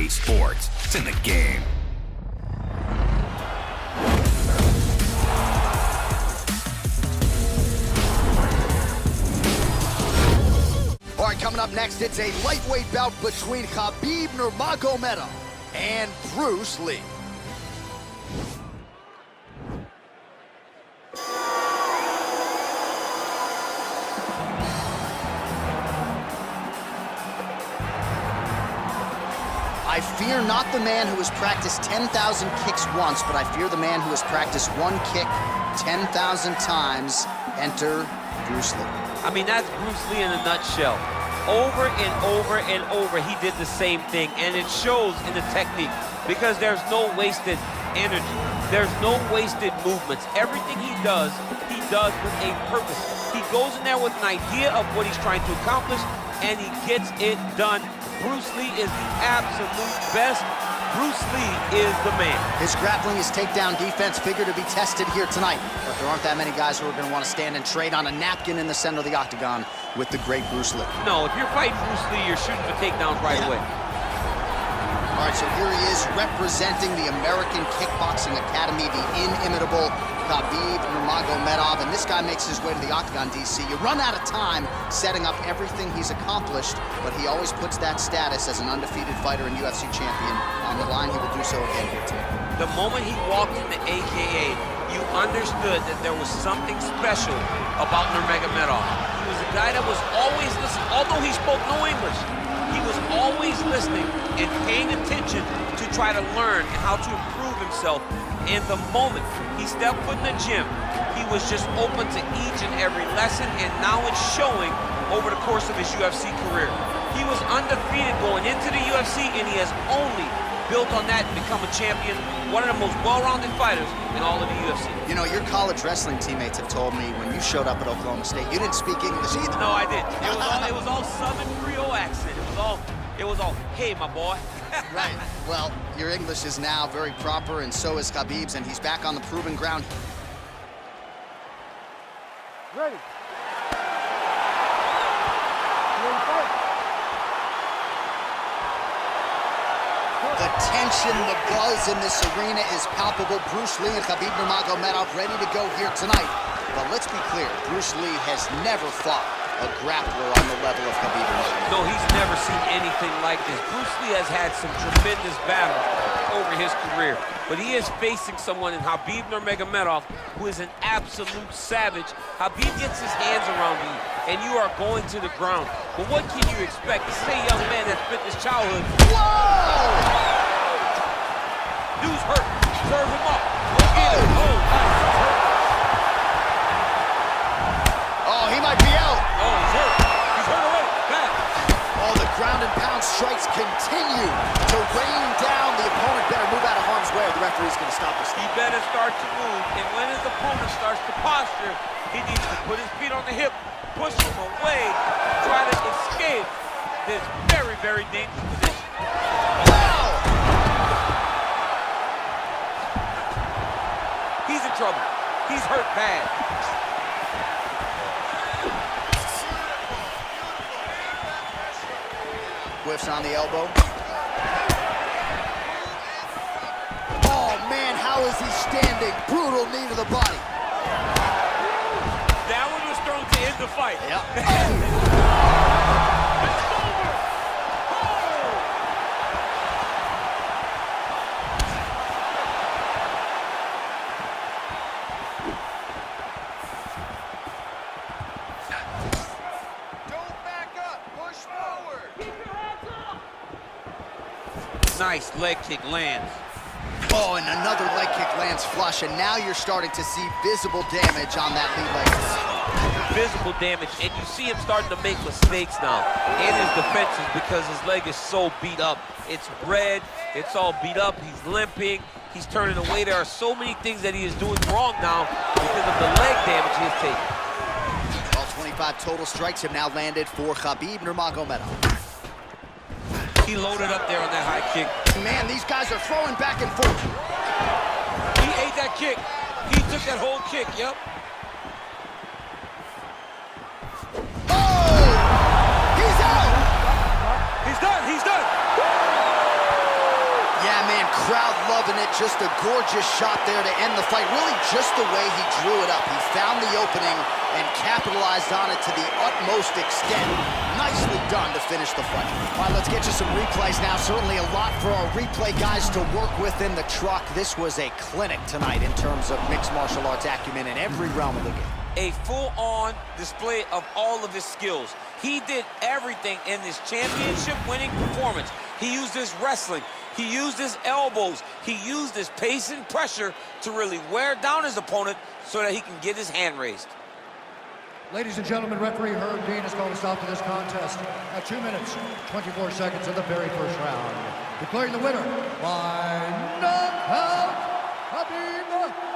UFC sports. It's in the game. All right, coming up next, it's a lightweight bout between Khabib Nurmagomedov and Bruce Lee. I fear not the man who has practiced 10,000 kicks once, but I fear the man who has practiced one kick 10,000 times. Enter Bruce Lee. I mean, that's Bruce Lee in a nutshell. Over and over and over, he did the same thing, and it shows in the technique because there's no wasted energy. There's no wasted movements. Everything he does with a purpose. He goes in there with an idea of what he's trying to accomplish, and he gets it done. Bruce Lee is the absolute best. Bruce Lee is the man. His grappling, his takedown defense figure to be tested here tonight. But there aren't that many guys who are going to want to stand and trade on a napkin in the center of the octagon with the great Bruce Lee. No, if you're fighting Bruce Lee, you're shooting for takedowns right away. All right, so here he is representing the American Kickboxing Academy, the inimitable Khabib Nurmagomedov, and this guy makes his way to the octagon, DC. You run out of time setting up everything he's accomplished, but he always puts that status as an undefeated fighter and UFC champion on the line. He will do so again here today. The moment he walked in the AKA, you understood that there was something special about Nurmagomedov. He was a guy that was always listening, although he spoke no English. He was always listening and paying attention to try to learn how to improve himself. And the moment he stepped foot in the gym, he was just open to each and every lesson, and now it's showing over the course of his UFC career. He was undefeated going into the UFC, and he has only built on that and become a champion, one of the most well-rounded fighters in all of the UFC. You know, your college wrestling teammates have told me when you showed up at Oklahoma State, you didn't speak English either. No, I didn't. It was all Southern Creole accent. It was all, hey, my boy. Right. Well, your English is now very proper, and so is Khabib's, and he's back on the proven ground. Ready. The tension, the buzz in this arena is palpable. Bruce Lee and Khabib Nurmagomedov ready to go here tonight. But let's be clear, Bruce Lee has never fought a grappler on the level of Khabib Nurmagomedov. No, he's never seen anything like this. Bruce Lee has had some tremendous battles over his career, but he is facing someone in Khabib Nurmagomedov who is an absolute savage. Khabib gets his hands around you, and you are going to the ground. But what can you expect? This is a young man that spent his childhood. Whoa! Dude's hurt. Serve him up. Go get him. Oh, nice. Oh, he might be out. Oh, he's hurt. He's hurt already. Back. Oh, the ground and pound strikes continue to rain down. The opponent better move out of harm's way, or the referee's going to stop this. He better start to move, and when his opponent starts to posture, he needs to put his feet on the hip, push him away, try to escape this very, very dangerous position. Wow! He's in trouble. He's hurt bad. Whiffs on the elbow. Oh, man, how is he standing? Brutal knee to the body. That one was thrown to end the fight. Yep. Nice leg kick lands. Oh, and another leg kick lands flush, and now you're starting to see visible damage on that lead leg. Visible damage, and you see him starting to make mistakes now in his defenses because his leg is so beat up. It's red, it's all beat up, he's limping, he's turning away. There are so many things that he is doing wrong now because of the leg damage he has taken. All 25 total strikes have now landed for Khabib Nurmagomedov. He loaded up there on that high kick. Man, these guys are throwing back and forth. He ate that kick. He took that whole kick, yep. Oh! He's out! He's done, he's done. crowd loving it. Just a gorgeous shot there to end the fight. Really just the way he drew it up. He found the opening and capitalized on it to the utmost extent. Nicely done to finish the fight. All right, let's get you some replays now. Certainly a lot for our replay guys to work with in the truck. This was a clinic tonight in terms of mixed martial arts acumen in every realm of the game. A full-on display of all of his skills. He did everything in this championship-winning performance. He used his wrestling. He used his elbows. He used his pace and pressure to really wear down his opponent so that he can get his hand raised. Ladies and gentlemen, referee Herb Dean has called a stop to this contest at 2 minutes, 24 seconds of the very first round. Declaring the winner by knockout, Khabib